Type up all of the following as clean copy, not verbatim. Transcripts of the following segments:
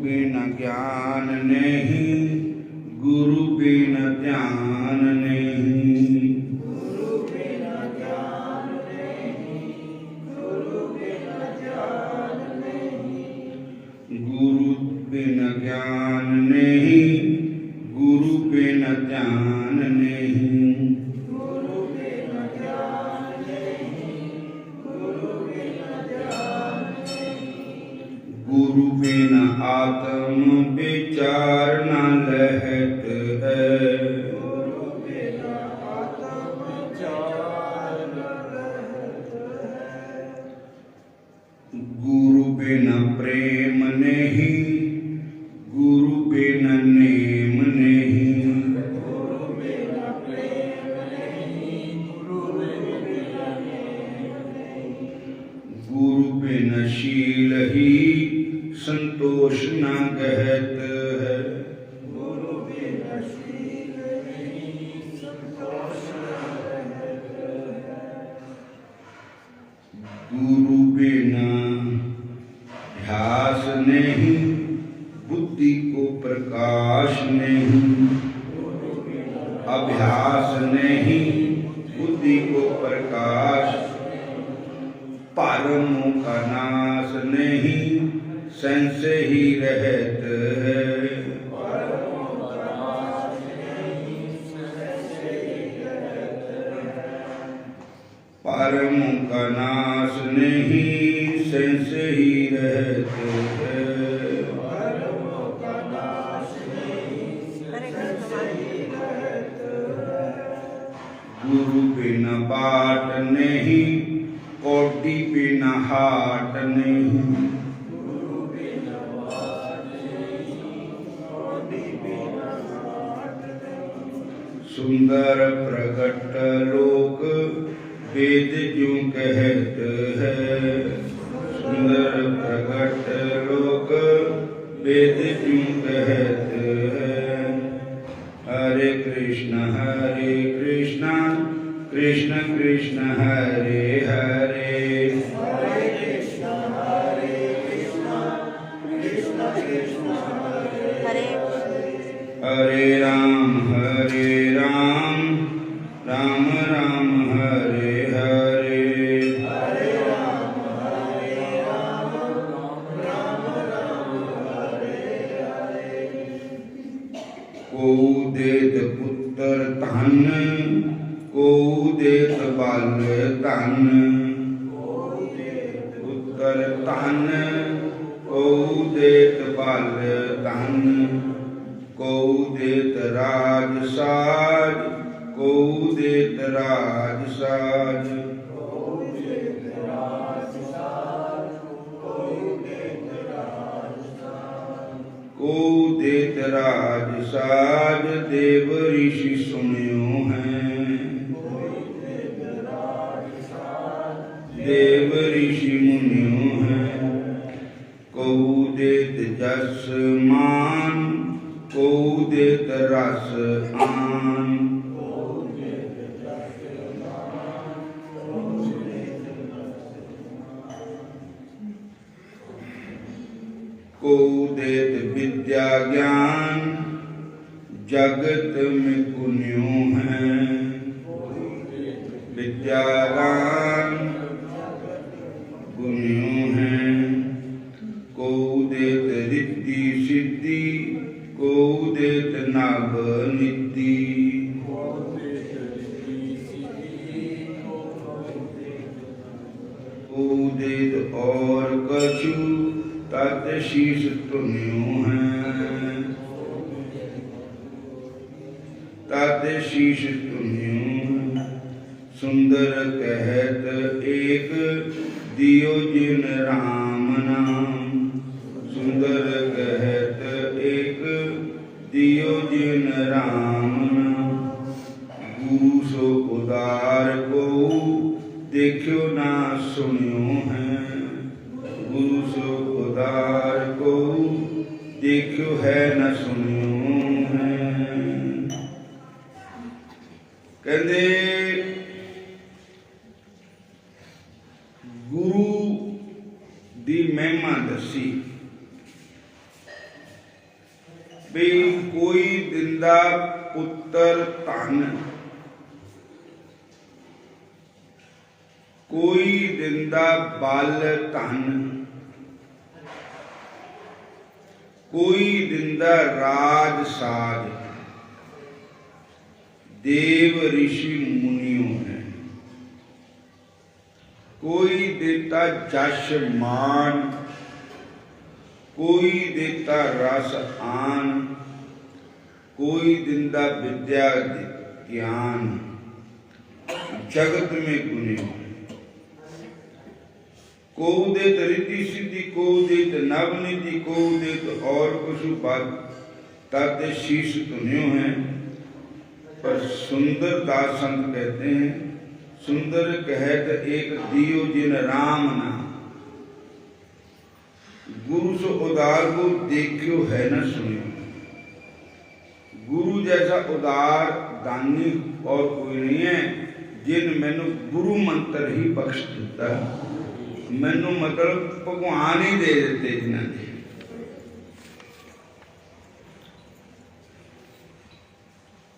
बिन ज्ञान नहीं, गुरु बिन ध्यान नहीं। गुरु बिन ज्ञान नहीं, गुरु बिन ध्यान नहीं। गुरु बिन ज्ञान नहीं, गुरु बिन ध्यान नहीं। गुरु बिन ज्ञान नहीं, गुरु बिन ध्यान नहीं। गुरु बिन आत्म विचार न लहत है। गुरु बिन आत्म विचार न रहत है। गुरु बिन प्रेम नहीं, गुरु बिन नेम नहीं। गुरु बिन प्रेम नहीं, गुरु बिन नेम नहीं। गुरु बिन शील ही संतोष न कहत है। गुरु बिन शील नहीं, संतोष न रहत है। गुरु बिन ध्यास नहीं, बुद्धि को प्रकाश नहीं। अभ्यास नहीं, बुद्धि को प्रकाश। परमों का नाश नहीं, संशय ही रहत है। परमों का नाश नहीं, संशय ही रहत है। परमों का नाश नहीं, संशय ही रहत है। गुरु बिन बाट नहीं, कोटि बिन हाट नहीं। गुरु बिन बाट नहीं, कोटि बिन हाट नहीं। सुंदर प्रगट लोक वेद ज्यों कहत है। सुंदर प्रगट लोक वेद ज्यों कहत है। हरे कृष्ण कृष्ण कृष्ण हरे हरे। हरे कृष्ण कृष्ण कृष्ण हरे हरे। हरे राम राम राम हरे हरे। हरे राम राम राम हरे हरे। को देत पुत्र धन, को देत बाल धन। पुत्र धन, को देत बाल धन। को देत राज साज, को देत राज साज। को देत राज साज, देव ऋषि सुनियो हैं। देव ऋषि मुनियो हैं। को देत जस मान, को देत रस आन। को देत विद्या ज्ञान, जगत में पुण्यों हैं। विद्यावान पुण्यों हैं। को देत रिद्धि सिद्धि, को देत नाभ निद्धि। को देत और कछु, तत् शीश तुन्यों हैं। तत् शीश तुन्यों। सुंदर कहत एक, दियो जिन राम नाम। सुंदर कहत एक, दियो जिन राम नाम। गुरु सो उदार को, देखियो ना सुनियो हैं। गुरु सो उदार को, देखियो है न सुनियो हैं। कहते गुरु दी महिमा दसी। ਵੀ ਕੋਈ ਦਿੰਦਾ ਪੁੱਤਰ ਧਨ, ਕੋਈ ਦਿੰਦਾ ਬਲ ਧਨ, ਕੋਈ ਦਿੰਦਾ ਰਾਜ ਸਾਜ, देव ऋषि मुनियों है। कोई देता जश मान, कोई देता रस आन, कोई दिंदा विद्या ज्ञान, जगत में गुनियों। को देत रिद्धि सिद्धि, को देत नवनिधि, को देत और कुछ बात, तद शीश धुनियों है। पर सुंदर दास संत कहते हैं, सुंदर कहत एक दियो जिन राम ना, गुरु सो उदार को देखियो है न सुनियो। गुरु जैसा उदार दानी और कोई नहीं है, जिन मैनू गुरु मंत्र ही बख्श दिता, मैनू मतलब भगवान ही दे देते जिन्होंने।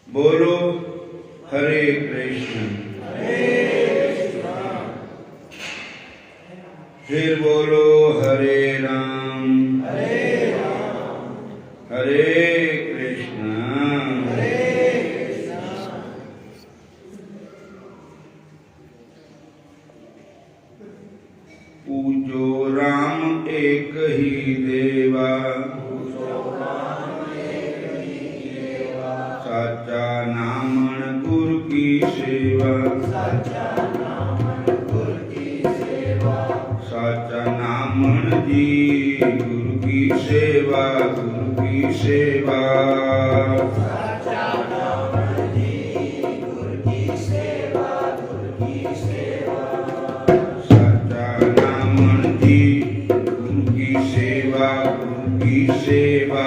बोलो हरे कृष्ण, फिर बोलो हरे राम, हरे कृष्ण। पूजो राम एक ही देवा, साचा नामन गुरु की सेवा, साचा नामन जी गुरु की सेवा, गुरु की सेवा, साचा नामन जी गुरु की सेवा, गुरु की सेवा, साचा नामन जी गुरु की सेवा, गुरु की सेवा,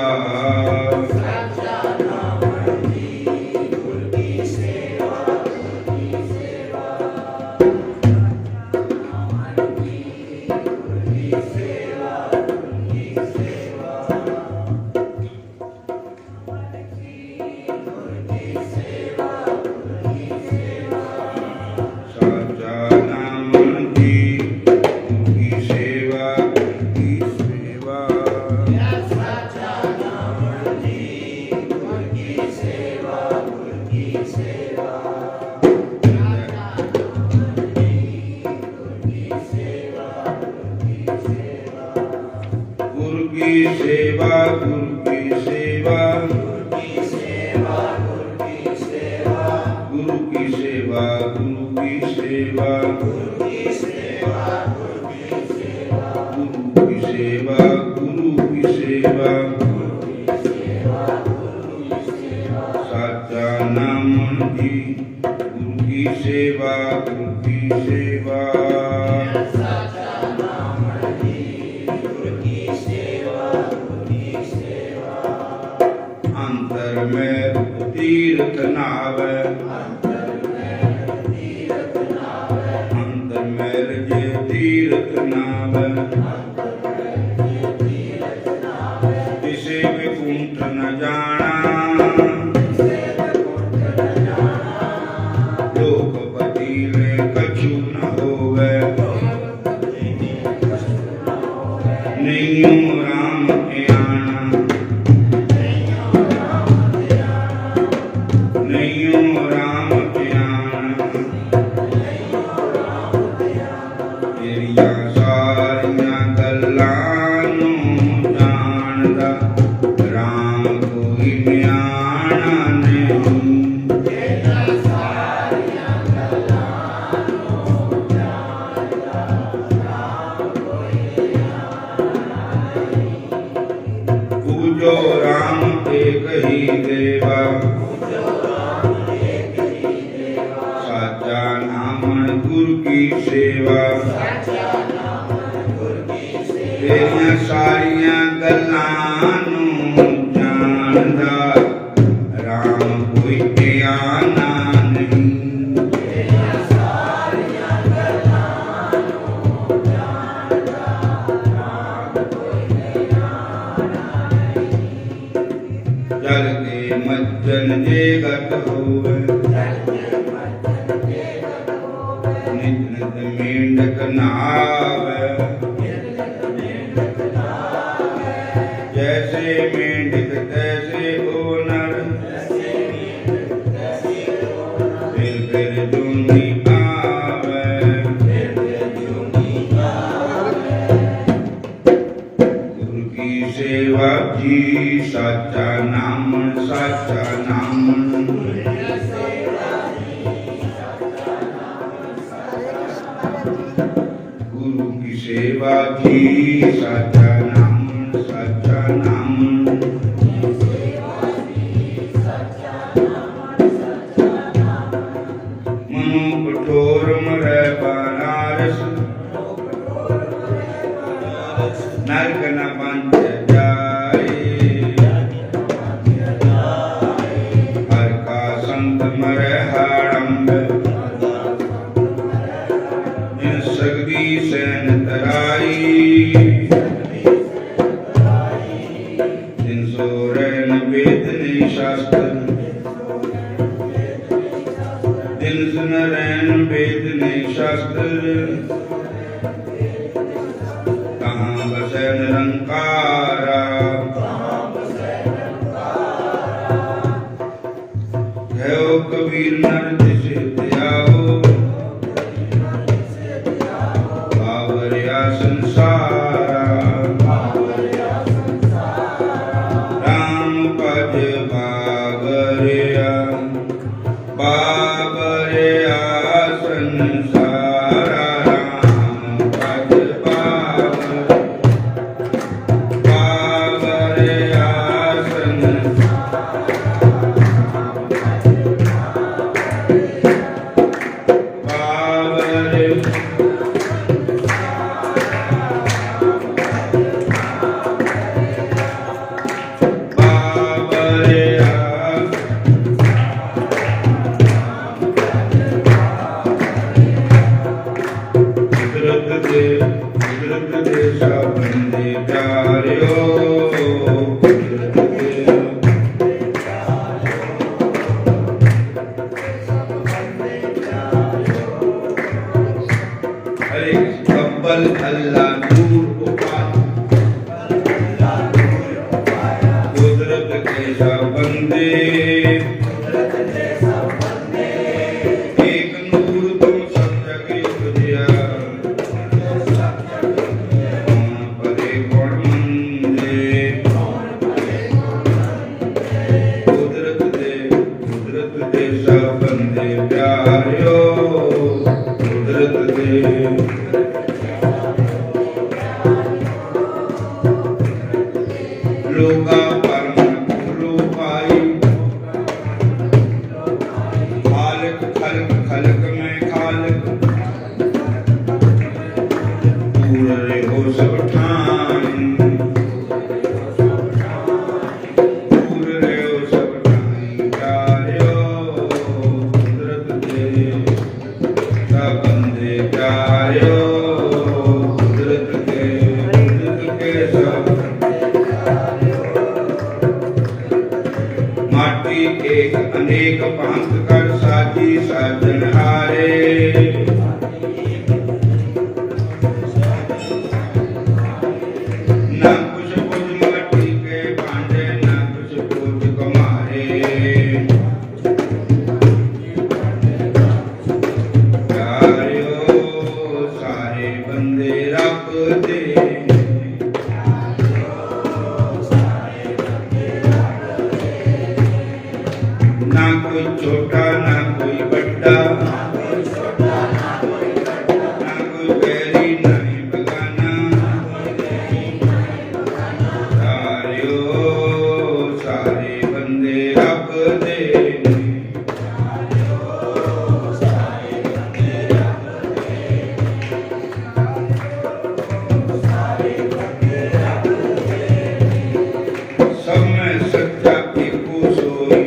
सेवा, गुरु की सेवा, गुरु की सेवा, गुरु की सेवा, गुरु की सेवा, गुरु की सेवा, गुरु की सेवा, गुरु की सेवा, गुरु की सेवा, साचा नामन जी गुरु की सेवा, गुरु की सेवा, अंतर में तीर्थ नावे, अंतर में रजे तीर्थ नावे, किसी भी कुंठ न जाना, लोकपति ले कछु न होवे, नहीं राम के आना, नहीं राम के आना, तेरिया सारिया गल्लां नूं जानदा, राम कोई न्याणा नहीं। पूजो राम एक ही देवा, साचा नामन गुरु की सेवा, तेरिया सारिया गल्लां नूं जानदा, राम कोई न्याणा नहीं। जल के मज्जन जे गत होवे नित नित मेंढक नहावे जैसे मेंढक तैसे ओ नर फिर जूनी आवे गुरु की सेवा जी साचा नाम गुरु की सेवा जी साचा नाम मनु कठोर मरै बनारस नरक न पंच जाए हर का संत मरै हाड़ंब जिन सगदी सैन तराई जिन सोरैन वेद नहीं शास्त्र जिन सुनरैन वेद नहीं शास्त्र कहाँ बसै निरंकारा है ओ कबीर नर जिसे त्यागो बावरिया संसारा राम पद बावरिया बावरिया संसारा राम पद बावरिया कुदरत दे सब बंदे प्यारियो हरे कब्बल अल्लाह दूर उपाय कुदरत के सब बंदे एक नूर तुम सब जगे तुझिया परे कौन मंदे कुदरत दे सब बंदे प्यारियो कुदरत दे लोका परम फूलो पाई खालिक खल्क खल्क में खालिक पूरे हो सब ठान पूरे हो सब ठान प्यारियो कुदरत दे सब बंदे प्यारियो कुदरत के सब माटी एक अनेक पंथ कर साजी साजन हारे ना कुछ कुछ माटी के भांडे ना कुछ कुछ कमारे प्यारियो सारे बंदे रब दे ना कोई छोटा ना कोई बड़ा ना कोई बैरी ना ही बगाना सारे बंदे रब दे सब में सच्चा एको सोई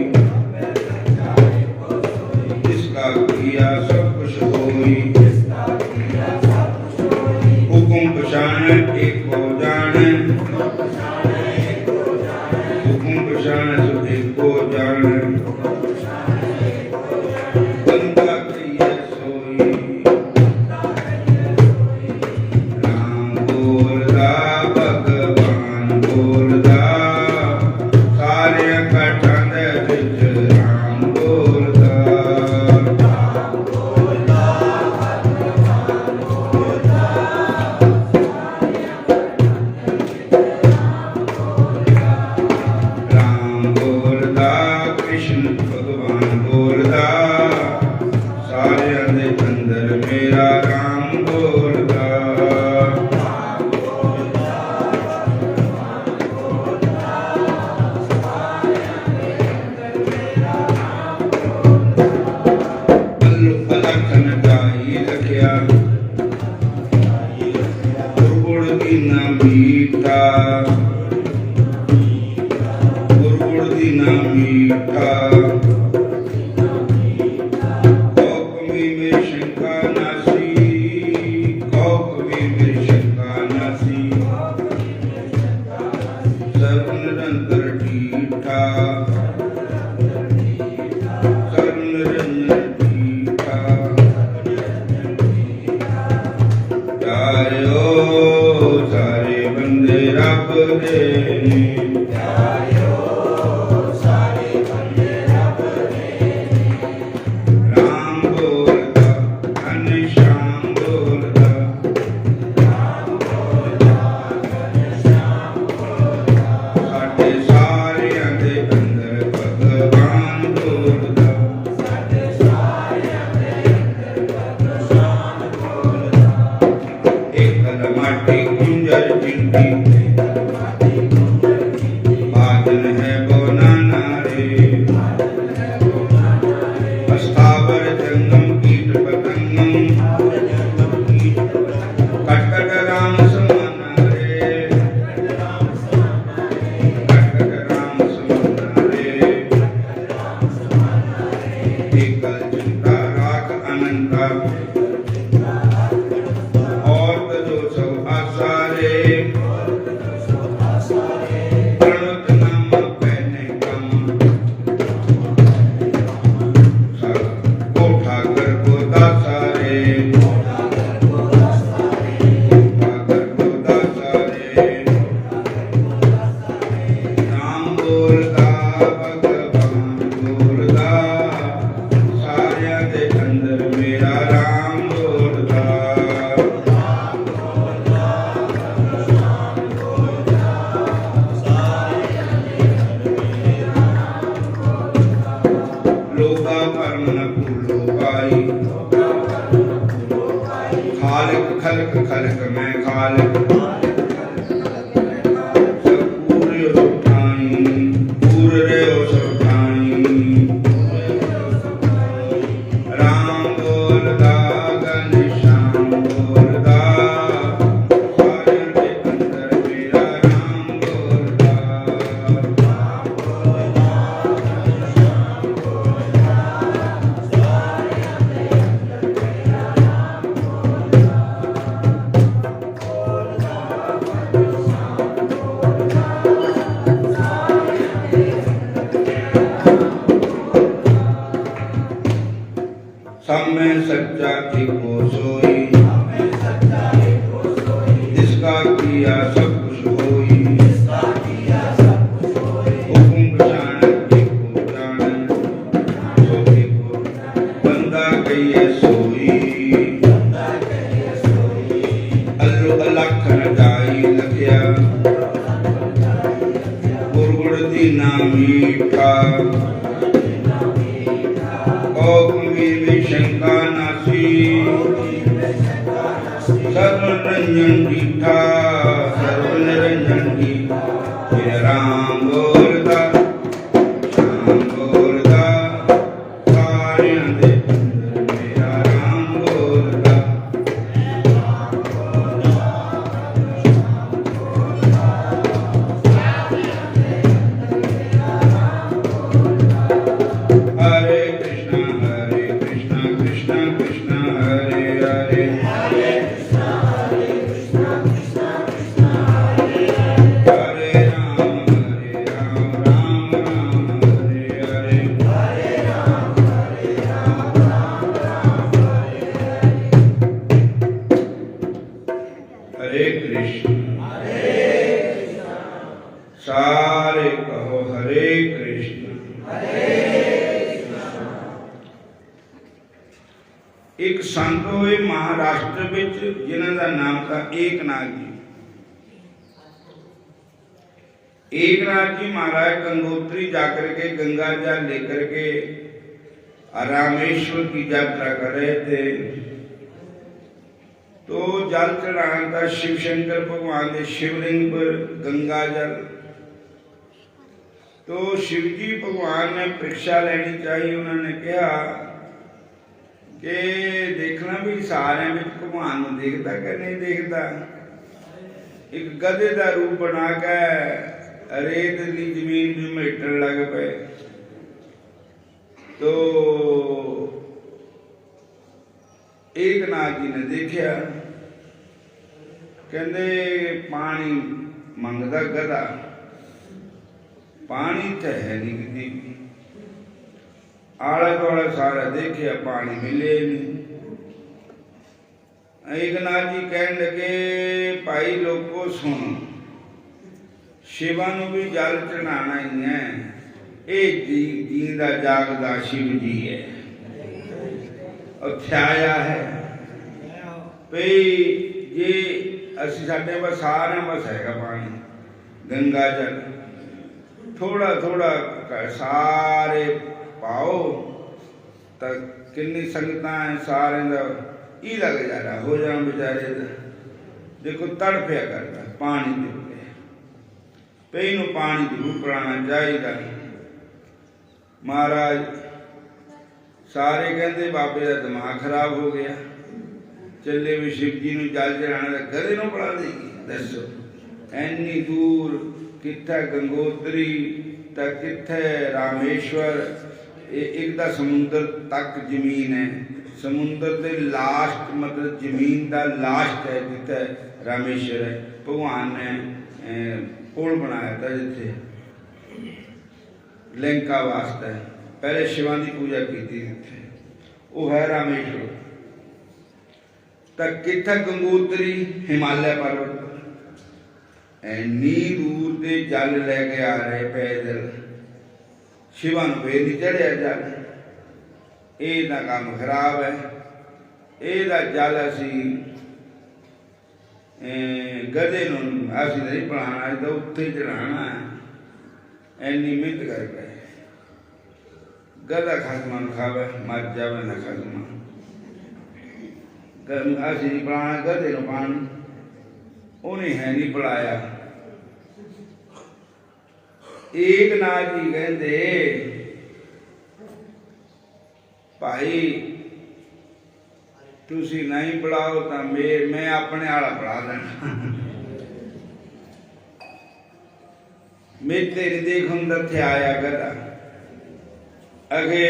राम बोलदा घनश्याम बोलदा साडे सारियां दे अंदर भगवान बोलदा एकल माटी कुंजर चिंटी बादल है बोना नारे अस्तावर जंगम कीट पतंगम कटकट राम समाना रे कटकट राम समाना रे एकल चिंता राख अनंता और जो सब आसारे प्रणत नाम पहने कम कोठा कर को दासारे कोठा कर को दासारे राम बोलदा भगवान बोलदा सारिया दे अंदर मेरा राम बोलदा लोका परम न भूलो पाई खालिक खलक खलक मैं खालिक सब पूरे सुठाई पूर रे ओ सुठाई राम बोलदा घनश्याम बोलदा सारे के अंदर मेरा राम बोलदा सब में सच्चा एको सोई जिसका किया सब कुछ होई हुकुम पहचान एको जान सो एको बंदा कहिए सोई अल्लो अलखन जाई लखया गुरगुड़ दी ना मीठा शंका नासी सर्वरंजन दीठा सर्वनिरंजन दीठा मेरा राम बोलदा सारियां दे अंदर मेरा राम बोलदा हरे कृष्णा कृष्णा कृष्णा हरे हरे हरे राम राम राम हरे हरे हरे कृष्ण सारे कहो हरे कृष्ण एक संत होए महाराष्ट्र विच जिन्हां दा नाम था एकनाथ जी। एकनाथ जी महाराज गंगोत्री जाकर के गंगा जल लेकर के रामेश्वर की यात्रा कर रहे थे। तो जल चढ़ाने का शिव शंकर भगवान के शिवलिंग पर गंगा जल। तो शिव जी भगवान ने परीक्षा लेनी चाहिए। उन्होंने कहा कि देखना भी सारे में भगवान को देखता कि नहीं देखता। एक गधे का रूप बना के रेत की जमीन भी मेटन लग पे। तो एकनाथ जी ने देखा, कहते पानी मंगदा गधा, पानी तो है नहीं किसी। आला दुआला सारा देखिया, पानी मिले नहीं। एकनाथ जी कहने लगे, भाई लोगों सुनो, शिवा नूं भी जल चढ़ाना ही है। ये जींदा जागदा शिव जी है, अथ्याया है भई जे असीं साडे पास सारिਆਂ पास हैगा पानी गंगा जल, थोड़ा थोड़ा सारे पाओ तो किन्नी संगतां है सारे दा इहदा गुजारा हो जाना बेचारे दा। देखो तड़फिया करता पानी दे पे इनू पानी जरूर पिलाना चाहिए। महाराज सारे कहते बाबे का दिमाग खराब हो गया, चले भी शिव जी नूं जल चढ़ाना तो गधे नूं पिला देगी। दसो इन्नी दूर कित्थे गंगोत्री तो कित्थे रामेश्वर, एक दा समुंदर तक जमीन है, समुंदर के लास्ट मतलब जमीन का लास्ट है जिथे रामेश्वर है। भगवान ने पुल बनाया था जिथे लंका वास्ते, पहले शिवा की पूजा की थी, वो है रामेश्वर। तक किथे गंगोत्री हिमालय पर्वत, इन्नी दूर से जल लेके आ रहे पैदल, शिवा नूं फिर नहीं चढ़िया जल। ये काम खराब है। ये जल असी गधे नूं असीं नहीं पिलाना, तो उत्थे चढ़ाना है। इन्नी मेहनत करके गधा खसमा खावे मर जावे ना खसमा, असीं नहीं पिलाना गधे नूं पानी, उन्हें है नहीं पिलाया। एक नाथ जी कहते भाई तुसी नहीं पिलाओ तो मैं अपने आला पिला देना। मैं तेरी देख हम थे आया गधा अगे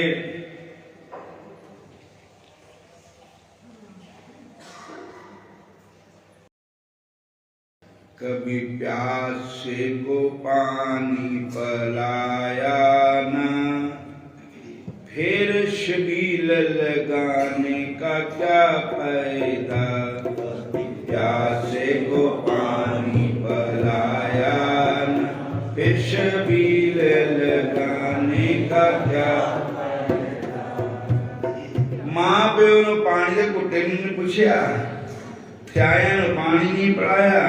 कभी प्यासे को पानी पिलाया ना, फिर शबील लगाने का क्या फायदा। प्यासे को पानी पिलाया ना, फिर शबील लगाने का क्या। मां प्यो ने पानी के घुट्टे ने पूछया, थ्याया ने पानी नहीं पिलाया,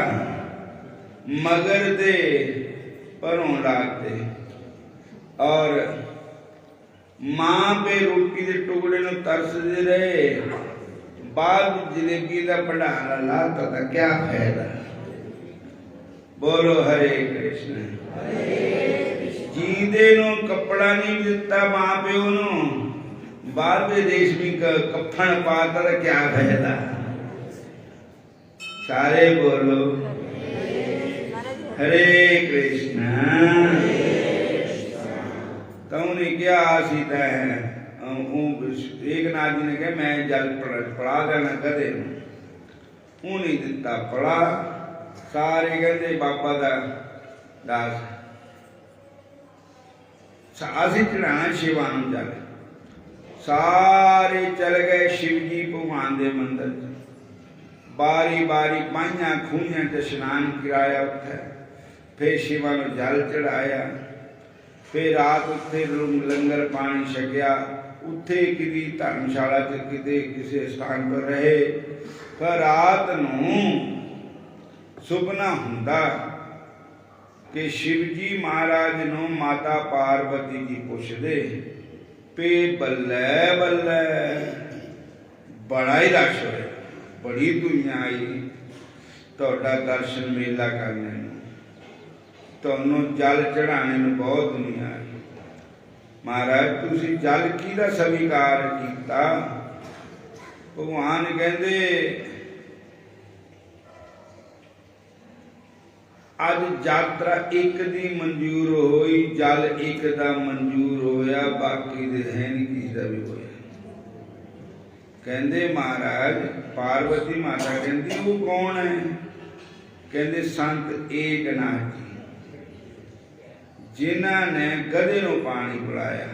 मगर दे परों लाते। और मां पे रोटी के टुकड़े न तरसते रहे, बाद जलेबी का भंडारा लाता था, क्या फायदा। बोलो हरे कृष्ण। जींदे नो कपड़ा नहीं दिता मां प्यो नो, बाद में रेशमी का कफन पाता था, क्या फायदा। सारे बोलो हरे कृष्ण। तो उन्हें क्या सीता है, एक नाथ जी ने कहा मैं जल पड़ा देना गधे, उन्हें दिता पड़ा। सारे कहते बाबा का दास असी चढ़ाना शिवा नूं जल। सारे चल गए शिव जी भगवान के मंदिर, बारी बारी पाइया खूहियां च स्नान कराया उत्थे, फिर शिवा नूं जल चढ़ाया। फिर रात उत्थे लंगर पानी छकिया, उत्थे किसी धर्मशाला च किते किसी स्थान पर रहे। पर रात नूं सुपना हुंदा कि शिव जी महाराज नूं माता पार्वती जी पुछदे पे बल्ले बल्ले बड़ा ही रश होया, बड़ी दुनिया आई तुहाडा दर्शन मेला करने, तुहानूं जल चढ़ाने में बहुत दुनिया आई। महाराज तुसी जल किहदा स्वीकार कीता। भगवान कहंदे अज यात्रा एक दी मंजूर होई, जल एक दा मंजूर होया, बाकी दे है नहीं किसी दा भी होया। कहंदे महाराज पार्वती माता कहंदी वो कौन है। कहंदे संत एकनाथ जी, जिन्हां ने गधे नूं पानी पिलाया।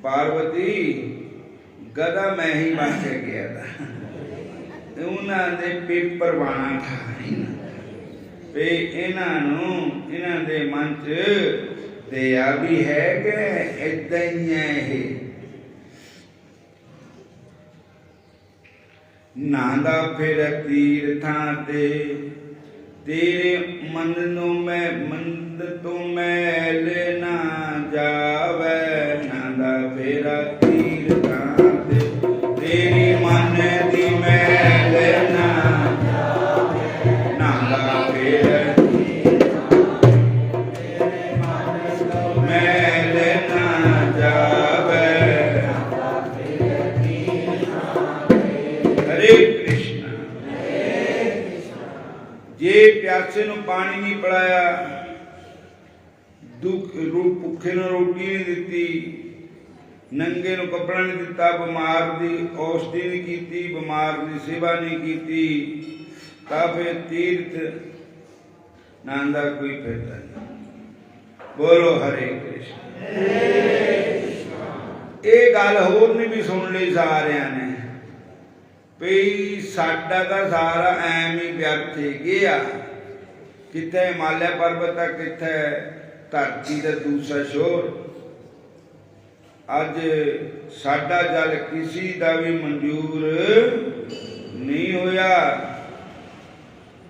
पार्वती गधा मैं ही बन के गया था, उन्होंने पेपर बाना था, ਵੀ ਇਹਨਾਂ ਦੇ ਮਨ 'ਚ ਦਇਆ ਵੀ ਹੈ ਕਿ ਏਦਾਂ ਹੀ ਹੈ ਇਹ ਨਾਂਦਾ ਫਿਰ ਤੀਰਥਾਂ ਤੇ ਤੇਰੇ ਮਨ ਨੂੰ ਮੈਂ ਮੰਦ ਤੋਂ ਮੈਲ ਨਾ ਜਾਵੇ ਨਾਂਦਾ ਫਿਰ ਤੀਰਥਾਂ ਤੇ ਤੇਰੀ ਮਨ ਦੀ ਮੈਲ ਨਾ ਜਾਵੇ ਨਾਂਦਾ ਫਿਰ ਮੈਲ ਨਾ ਜਾਵੇ हरे कृष्ण जे प्यासे ਨੂੰ पानी नहीं पिलाया दुख रूप भुखे ਨੂੰ रोटी नहीं ਦਿੱਤੀ नंगे ਨੂੰ कपड़ा नहीं ਦਿੱਤਾ बीमार ਦੀ औषधि नहीं ਕੀਤੀ बीमार ਦੀ सेवा नहीं ਕੀਤੀ ਤਾਂ ਫਿਰ तीर्थ नाम ਦਾ कोई फायदा नहीं बोलो हरे कृष्ण ਇਹ ਗੱਲ ਹੋਰ ਨਹੀਂ ਵੀ ਸੁਣ ਲਈ ਸਾਰਿਆਂ ਨੇ ਵੀ ਸਾਡਾ ਤਾਂ ਸਾਰਾ ਐਮ ਹੀ ਵਿਅਰਥ ਗਿਆ ਕਿਤੇ ਹਿਮਾਲਿਆ ਪਰਬਤ ਆ ਕਿਤੇ ਧਰਤੀ ਦਾ ਦੂਸਰਾ ਸ਼ੋਰ ਅੱਜ ਸਾਡਾ ਜਲ ਕਿਸੇ ਦਾ ਵੀ ਮਨਜ਼ੂਰ ਨਹੀਂ ਹੋਇਆ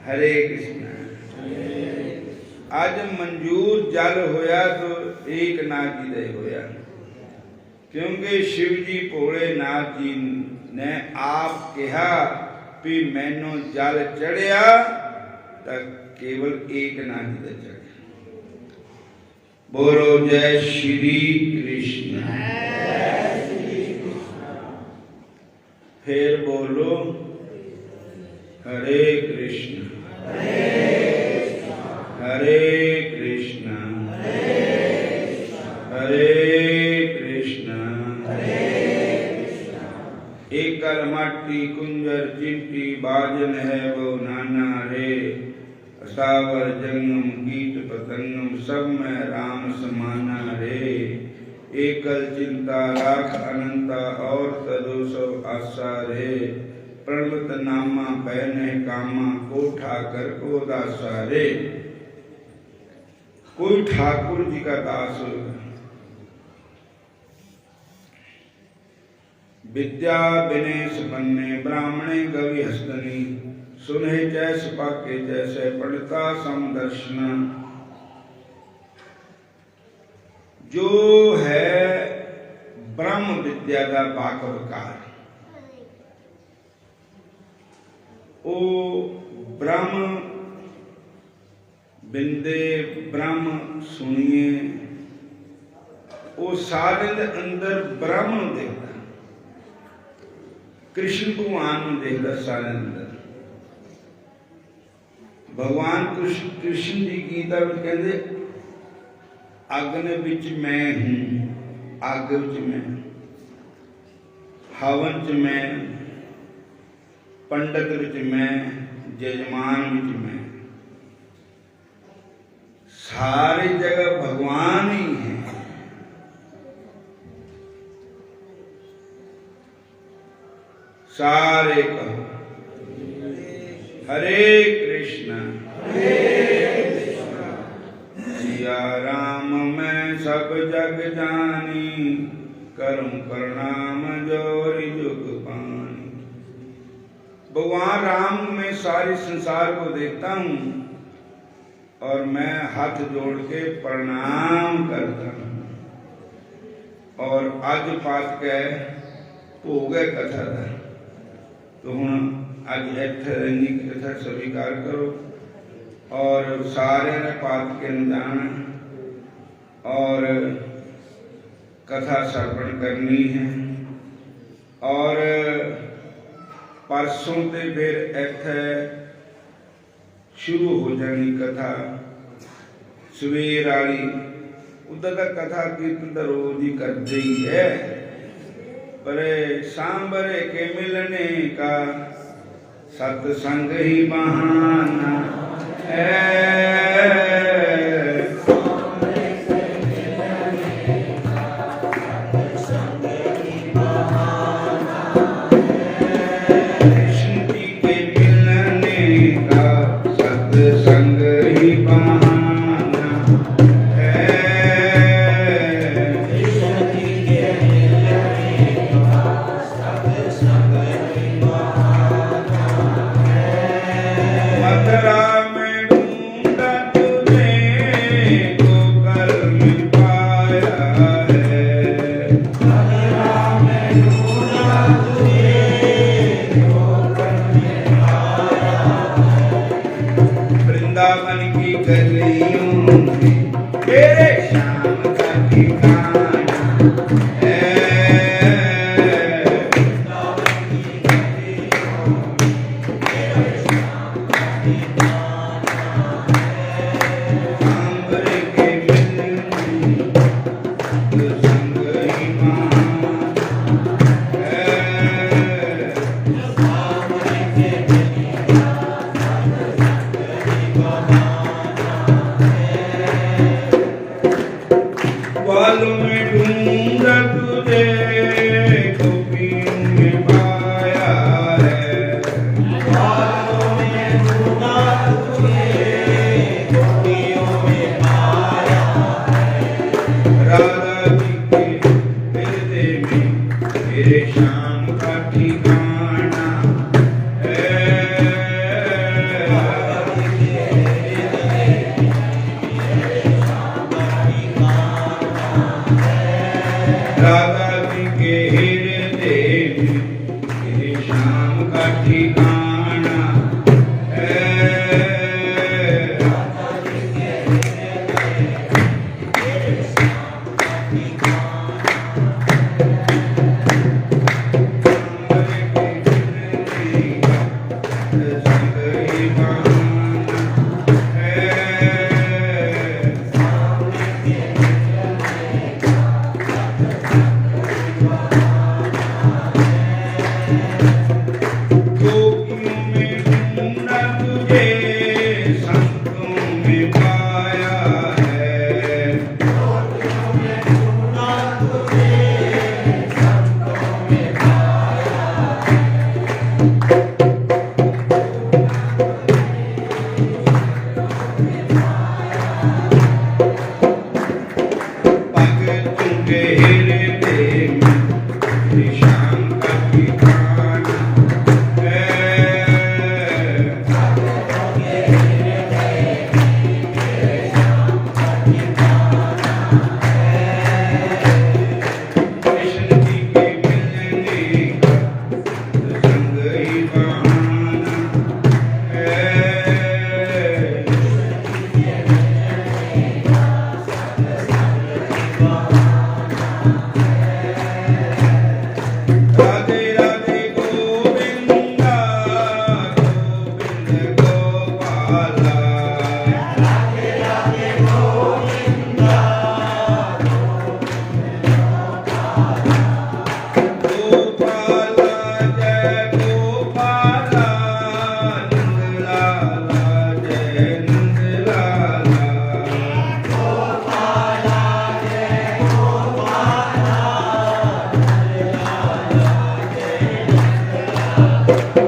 ਹਰੇ ਕ੍ਰਿਸ਼ਨ ਅੱਜ ਮਨਜ਼ੂਰ ਜਲ ਹੋਇਆ ਤਾਂ ਏਕਨਾਥ ਜੀ ਦਾ ਹੋਇਆ क्योंकि शिव जी भोलेनाथ जी ने आप कहा भी मैनू जल चढ़िया तो केवल एकनाथ जी का चढ़िया बोलो जय श्री कृष्ण फिर बोलो हरे कृष्ण हरे कृष्ण हरे एक माटी कुंजर चिंटी बाजन है वो नाना रे असावर जंगम कीट पतंगम सब में राम समाना रे एकल चिंता राख अनंता और तदो सब आशा रे प्रणत नामा पहने कामा को ठाकर को दासा रे कोई ठाकुर जी का दास होगा विद्या विनय सुपन्ने ब्राह्मणे गवि हस्तनी सुने जैस पाके जैसे पढ़ता समदर्शन जो है ब्रह्म विद्या का बाकवकार ओ ब्रह्म बिंदे ब्रह्म सुनिए ओ सारे दे अंदर ब्रह्म देखता कृष्ण भगवान ਨੂੰ ਦੇਖਦਾ ਸਾਰੇ ਅੰਦਰ भगवान कृष्ण जी गीता ਵਿੱਚ ਕਹਿੰਦੇ अग्न ਵਿੱਚ मैं हूँ अग ਵਿੱਚ मैं हवन ਵਿੱਚ मैं पंडित ਵਿੱਚ मैं जजमान ਵਿੱਚ मैं सारी जगह भगवान ही है सारे कहो हरे कृष्ण सिया राम मैं सब जग जानी करूं प्रणाम जोरि जुग पानी भगवान राम में सारे संसार को देखता हूँ और मैं हाथ जोड़ के प्रणाम करता हूँ और आज पात के भोग है कथा का तो हूँ अज इतनी कथा स्वीकार करो और सारे ने पाठ के जाना और कथा सर्पण करनी है और परसों से फिर इत्थे शुरू हो जानी कथा सवेर वाली उधर तक कथा कीर्तन तो रोज ही करते ही है पर सांबरे के मिलने का सत्संग ही बहाना है कृष्ण जी के मिलने का सत्संग हरे